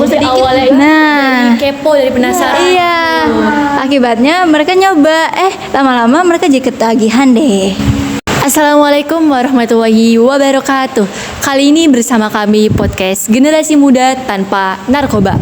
sedikit awalnya dari kepo, dari penasaran. Iya. Akibatnya mereka nyoba, lama-lama mereka jadi ketagihan deh. Assalamualaikum warahmatullahi wabarakatuh. Kali ini bersama kami podcast Generasi Muda Tanpa Narkoba.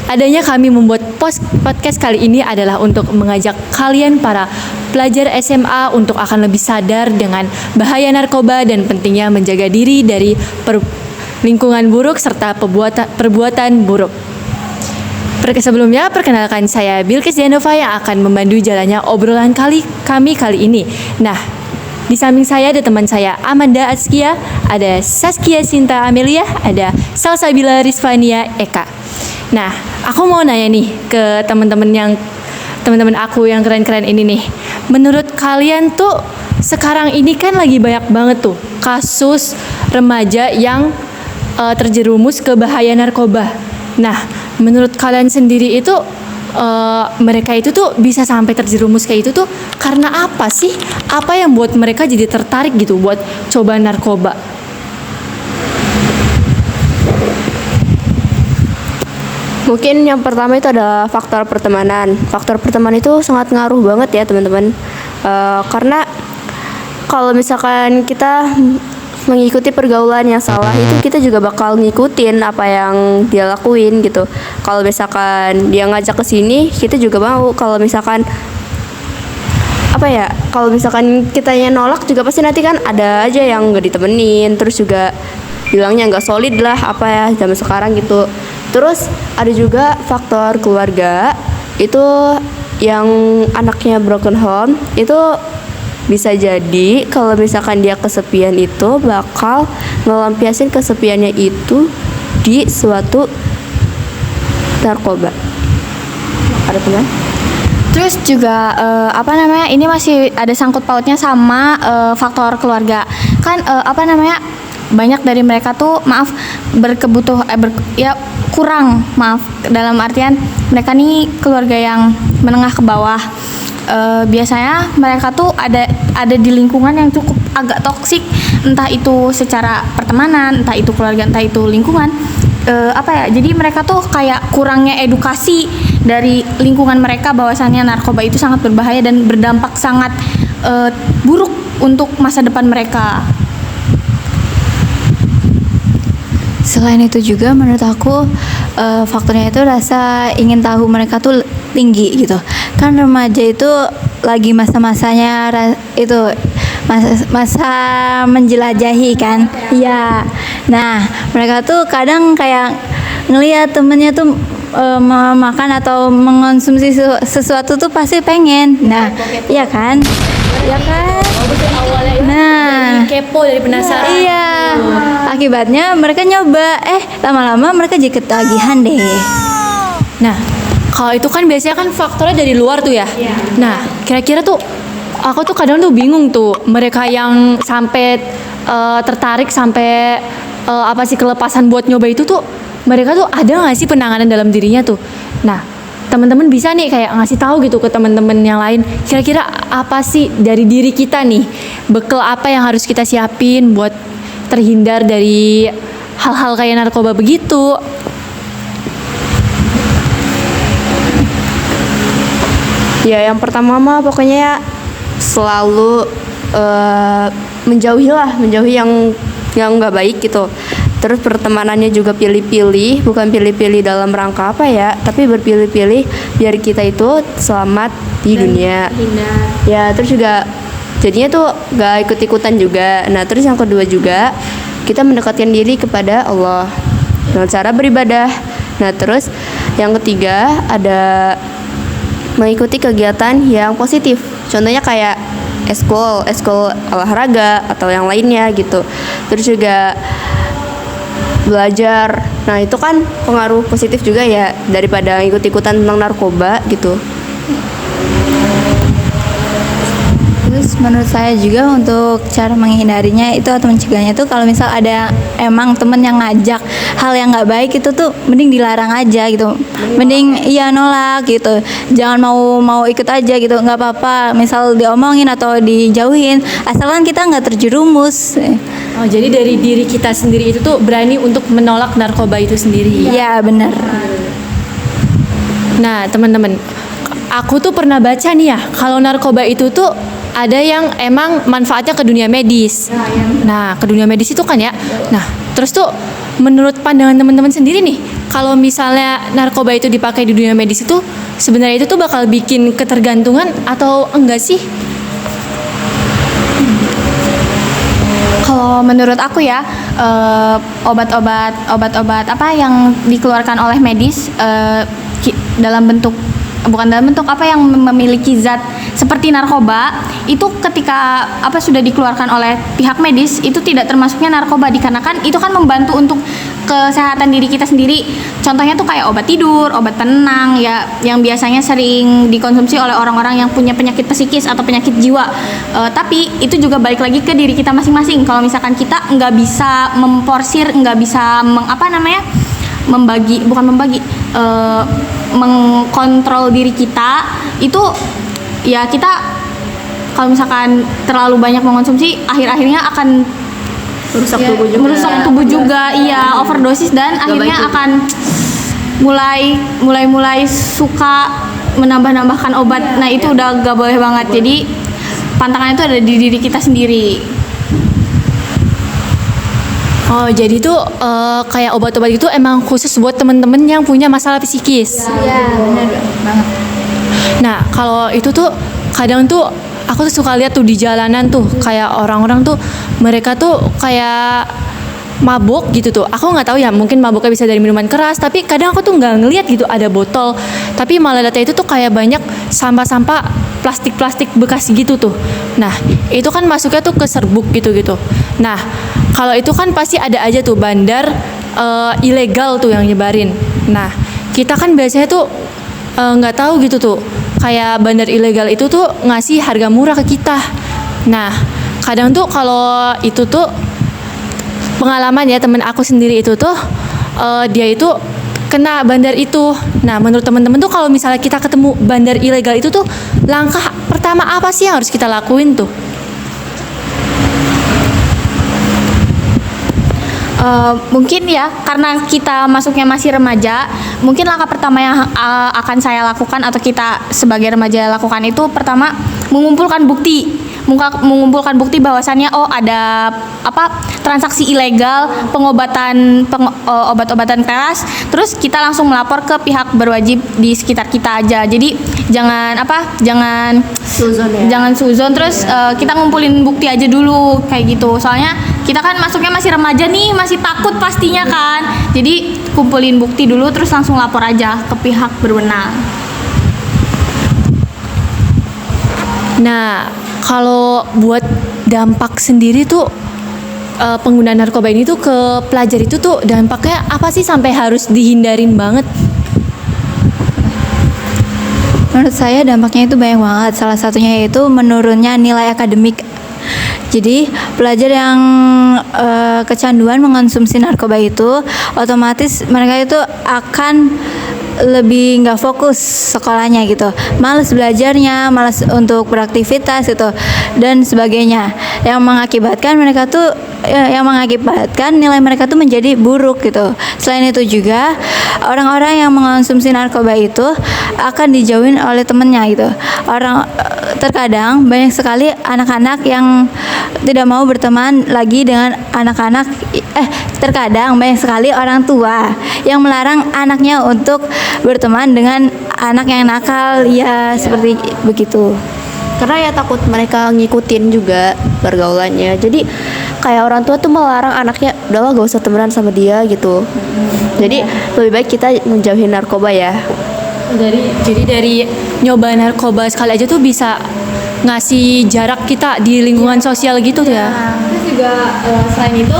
Adanya kami membuat podcast kali ini adalah untuk mengajak kalian para pelajar SMA untuk akan lebih sadar dengan bahaya narkoba dan pentingnya menjaga diri dari lingkungan buruk serta perbuatan buruk. Sebelumnya, perkenalkan saya Bilkis Janova yang akan memandu jalannya obrolan kami kali ini. Nah, di samping saya ada teman saya Amanda Azkia, ada Saskia Sinta Amelia, ada Salsabila Rizvania Eka. Nah, aku mau nanya nih ke teman-teman aku yang keren-keren ini nih. Menurut kalian tuh sekarang ini kan lagi banyak banget tuh kasus remaja yang terjerumus ke bahaya narkoba. Nah, menurut kalian sendiri itu mereka itu tuh bisa sampai terjerumus kayak itu tuh karena apa sih? Apa yang buat mereka jadi tertarik gitu buat coba narkoba? Mungkin yang pertama itu adalah faktor pertemanan. Faktor pertemanan itu sangat ngaruh banget ya teman-teman. Karena kalau misalkan kita mengikuti pergaulan yang salah itu kita juga bakal ngikutin apa yang dia lakuin gitu. Kalau misalkan dia ngajak ke sini, kita juga mau. Kalau misalkan kalau misalkan kitanya nolak juga pasti nanti kan ada aja yang nggak ditemenin, terus juga bilangnya nggak solid lah zaman sekarang gitu. Terus ada juga faktor keluarga, itu yang anaknya broken home itu bisa jadi kalau misalkan dia kesepian itu bakal ngelampiasin kesepiannya itu di suatu narkoba. Ada teman? Terus juga ini masih ada sangkut pautnya sama faktor keluarga. Kan banyak dari mereka tuh kurang dalam artian mereka nih keluarga yang menengah ke bawah. Biasanya mereka tuh ada di lingkungan yang cukup agak toksik, entah itu secara pertemanan, entah itu keluarga, entah itu lingkungan. Jadi mereka tuh kayak kurangnya edukasi dari lingkungan mereka bahwasannya narkoba itu sangat berbahaya dan berdampak sangat buruk untuk masa depan mereka. Selain itu juga menurut aku faktornya itu rasa ingin tahu mereka tuh tinggi gitu. Kan remaja itu lagi masa-masanya itu masa menjelajahi kan. Iya. Nah, mereka tuh kadang kayak ngelihat temennya tuh makan atau mengonsumsi sesuatu tuh pasti pengen. Nah, iya kan? Iya kan? Nah, dari kepo, dari penasaran. Iya. Akibatnya mereka nyoba, lama-lama mereka jadi ketagihan deh. Nah, kalau itu kan biasanya kan faktornya dari luar tuh ya. Nah, kira-kira tuh aku tuh kadang tuh bingung tuh mereka yang sampai tertarik sampai kelepasan buat nyoba itu tuh mereka tuh ada nggak sih penanganan dalam dirinya tuh. Nah, teman-teman bisa nih kayak ngasih tahu gitu ke teman-teman yang lain, kira-kira apa sih dari diri kita nih, bekal apa yang harus kita siapin buat terhindar dari hal-hal kayak narkoba begitu. Ya, yang pertama mah pokoknya selalu menjauhi yang nggak baik gitu. Terus pertemanannya juga pilih-pilih, bukan pilih-pilih dalam rangka tapi berpilih-pilih biar kita itu selamat di dunia. Ya, terus juga jadinya tuh gak ikut-ikutan juga. Nah, terus yang kedua juga kita mendekatkan diri kepada Allah dengan cara beribadah. Nah, terus yang ketiga ada mengikuti kegiatan yang positif. Contohnya kayak eskul olahraga atau yang lainnya gitu. Terus juga belajar. Nah, itu kan pengaruh positif juga ya daripada ikut-ikutan tentang narkoba gitu. Terus menurut saya juga untuk cara menghindarinya itu atau mencegahnya itu kalau misal ada emang temen yang ngajak hal yang nggak baik itu tuh mending dilarang aja gitu, mending nolak gitu, jangan mau ikut aja gitu, nggak apa-apa misal diomongin atau dijauhin asalkan kita nggak terjerumus. Oh, jadi dari diri kita sendiri itu tuh berani untuk menolak narkoba itu sendiri. Iya benar. Nah, teman-teman, aku tuh pernah baca nih ya, kalau narkoba itu tuh ada yang emang manfaatnya ke dunia medis. Nah, ke dunia medis itu kan ya. Nah, terus tuh menurut pandangan teman-teman sendiri nih, kalau misalnya narkoba itu dipakai di dunia medis itu sebenarnya itu tuh bakal bikin ketergantungan atau enggak sih? Kalau menurut aku ya, obat-obat apa yang dikeluarkan oleh medis dalam bentuk bukan dalam bentuk apa yang memiliki zat seperti narkoba itu ketika apa sudah dikeluarkan oleh pihak medis itu tidak termasuknya narkoba dikarenakan itu kan membantu untuk kesehatan diri kita sendiri. Contohnya tuh kayak obat tidur, obat penenang ya yang biasanya sering dikonsumsi oleh orang-orang yang punya penyakit psikis atau penyakit jiwa. Tapi itu juga balik lagi ke diri kita masing-masing. Kalau misalkan kita nggak bisa memporsir, nggak bisa mengkontrol diri kita itu ya kita kalau misalkan terlalu banyak mengonsumsi akhir-akhirnya akan merusak tubuh juga iya overdosis dan akhirnya akan mulai suka menambahkan obat. Nah itu udah gak boleh banget. Jadi pantangan itu ada di diri kita sendiri. Oh, jadi tuh kayak obat-obat itu emang khusus buat temen-temen yang punya masalah psikis. Iya, benar banget. Nah, kalau itu tuh kadang tuh aku tuh suka lihat tuh di jalanan tuh kayak orang-orang tuh mereka tuh kayak mabuk gitu tuh. Aku nggak tahu ya, mungkin mabuknya bisa dari minuman keras, tapi kadang aku tuh nggak ngelihat gitu ada botol. Tapi malah data itu tuh kayak banyak sampah-sampah plastik-plastik bekas gitu tuh. Nah, itu kan masuknya tuh ke serbuk gitu-gitu. Nah, kalau itu kan pasti ada aja tuh bandar ilegal tuh yang nyebarin. Nah, kita kan biasanya tuh nggak tahu gitu tuh. Kayak bandar ilegal itu tuh ngasih harga murah ke kita. Nah, kadang tuh kalau itu tuh pengalaman ya temen aku sendiri itu tuh dia itu kena bandar itu. Nah, menurut teman-teman tuh kalau misalnya kita ketemu bandar ilegal itu tuh langkah pertama apa sih yang harus kita lakuin tuh? Mungkin ya karena kita masuknya masih remaja, mungkin langkah pertama yang akan saya lakukan atau kita sebagai remaja lakukan itu pertama mengumpulkan bukti bahwasannya ada transaksi ilegal pengobatan obat-obatan keras, terus kita langsung melapor ke pihak berwajib di sekitar kita aja. Jadi jangan suzon terus kita ngumpulin bukti aja dulu kayak gitu. Soalnya kita kan masuknya masih remaja nih, masih takut pastinya kan. Jadi kumpulin bukti dulu terus langsung lapor aja ke pihak berwenang. Nah, kalau buat dampak sendiri tuh penggunaan narkoba ini tuh ke pelajar itu tuh dampaknya apa sih sampai harus dihindarin banget? Menurut saya dampaknya itu banyak banget. Salah satunya yaitu menurunnya nilai akademik. Jadi pelajar yang kecanduan mengonsumsi narkoba itu otomatis mereka itu akan lebih nggak fokus sekolahnya gitu, malas belajarnya, malas untuk beraktivitas gitu dan sebagainya, yang mengakibatkan nilai mereka tuh menjadi buruk gitu. Selain itu juga orang-orang yang mengonsumsi narkoba itu akan dijauhin oleh temennya gitu. Terkadang banyak sekali anak-anak yang tidak mau berteman lagi dengan terkadang banyak sekali orang tua yang melarang anaknya untuk berteman dengan anak yang nakal ya seperti begitu. Karena ya takut mereka ngikutin juga pergaulannya. Jadi kayak orang tua tuh melarang anaknya udahlah gak usah temenan sama dia gitu. Jadi lebih baik kita menjauhi narkoba ya. Jadi dari nyoba narkoba sekali aja tuh bisa ngasih jarak kita di lingkungan sosial gitu tuh ya. Terus juga selain itu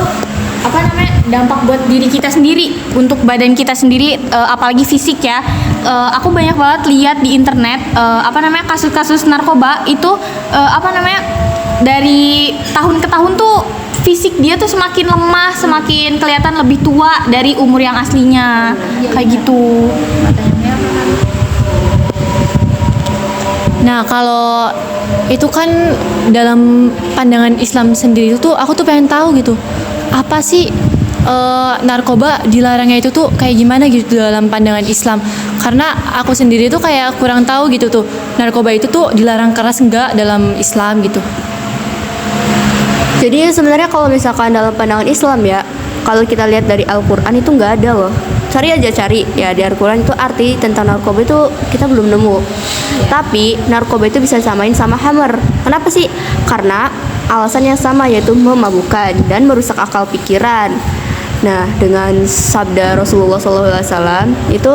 dampak buat diri kita sendiri, untuk badan kita sendiri, apalagi fisik ya. Aku banyak banget lihat di internet kasus-kasus narkoba itu dari tahun ke tahun tuh fisik dia tuh semakin lemah, semakin kelihatan lebih tua dari umur yang aslinya kayak gitu. Nah, kalau itu kan dalam pandangan Islam sendiri tuh aku tuh pengen tahu gitu, apa sih narkoba dilarangnya itu tuh kayak gimana gitu dalam pandangan Islam? Karena aku sendiri tuh kayak kurang tahu gitu tuh, narkoba itu tuh dilarang keras enggak dalam Islam gitu. Jadi sebenarnya kalau misalkan dalam pandangan Islam ya, kalau kita lihat dari Al-Quran itu nggak ada loh. Cari ya di Al-Quran itu arti tentang narkoba itu kita belum nemu. Tapi narkoba itu bisa samain sama hammer. Kenapa sih? Karena alasan yang sama, yaitu memabukkan dan merusak akal pikiran. Nah, dengan sabda Rasulullah SAW itu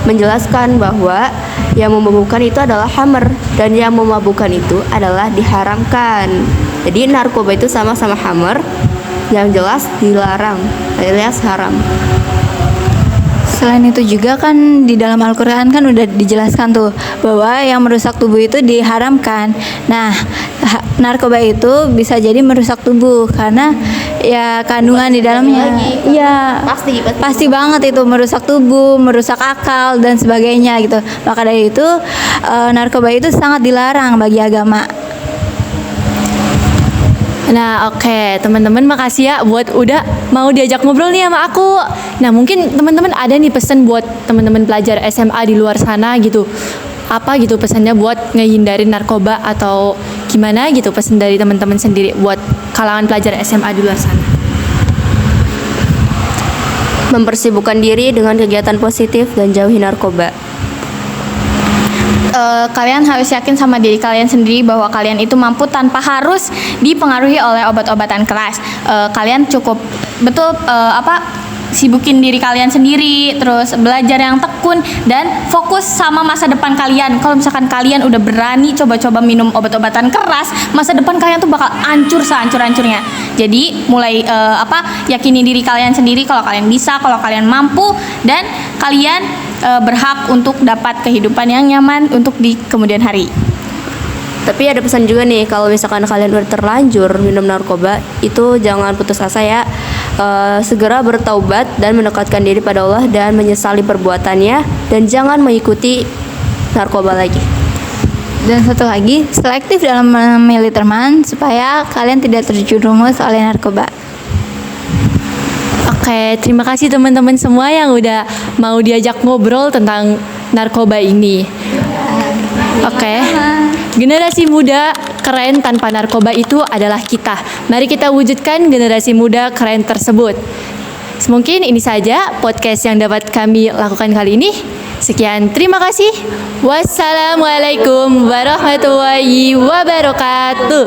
menjelaskan bahwa yang memabukkan itu adalah hammer dan yang memabukkan itu adalah diharamkan. Jadi narkoba itu sama-sama hammer, yang jelas dilarang alias haram. Selain itu juga kan di dalam Al-Quran kan udah dijelaskan tuh bahwa yang merusak tubuh itu diharamkan. Nah, narkoba itu bisa jadi merusak tubuh karena ya kandungan di dalamnya. Iya, pasti banget itu merusak tubuh, merusak akal dan sebagainya gitu. Maka dari itu narkoba itu sangat dilarang bagi agama. Nah, oke, teman-teman makasih ya buat udah mau diajak ngobrol nih sama aku. Nah, mungkin teman-teman ada nih pesan buat teman-teman pelajar SMA di luar sana gitu. Apa gitu pesannya buat ngehindarin narkoba atau gimana gitu, pesan dari teman-teman sendiri buat kalangan pelajar SMA di luar sana? Mempersibukkan diri dengan kegiatan positif dan jauhi narkoba. Kalian harus yakin sama diri kalian sendiri bahwa kalian itu mampu tanpa harus dipengaruhi oleh obat-obatan keras. Kalian cukup betul sibukin diri kalian sendiri, terus belajar yang tekun dan fokus sama masa depan kalian. Kalau misalkan kalian udah berani coba-coba minum obat-obatan keras, masa depan kalian tuh bakal hancur sehancur-hancurnya. Jadi mulai yakini diri kalian sendiri kalau kalian bisa, kalau kalian mampu, dan kalian berhak untuk dapat kehidupan yang nyaman untuk di kemudian hari. Tapi ada pesan juga nih, kalau misalkan kalian udah terlanjur minum narkoba, itu jangan putus asa ya. Segera bertaubat dan mendekatkan diri pada Allah dan menyesali perbuatannya, dan jangan mengikuti narkoba lagi. Dan satu lagi, selektif dalam memilih teman supaya kalian tidak terjerumus oleh narkoba. Oke, terima kasih teman-teman semua yang udah mau diajak ngobrol tentang narkoba ini. Oke, generasi muda keren tanpa narkoba itu adalah kita. Mari kita wujudkan generasi muda keren tersebut. Mungkin ini saja podcast yang dapat kami lakukan kali ini. Sekian, terima kasih. Wassalamualaikum warahmatullahi wabarakatuh.